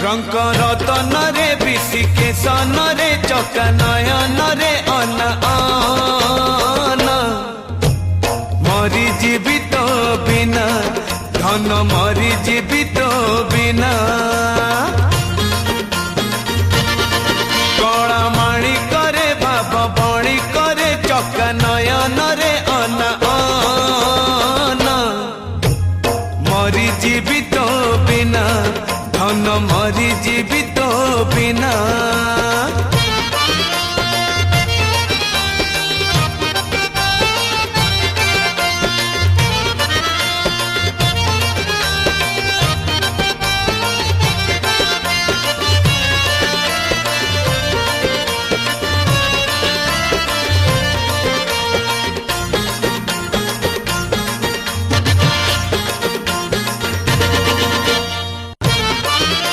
रंग रतन रे विशिकेशन रे चका नयन रे अना मरी जीवित बिना धन मरी जीवित बिना कला माणी करे भाव बणी करे चका नयन रे अना मरी जीवित बिना धन मरी जीवित बिना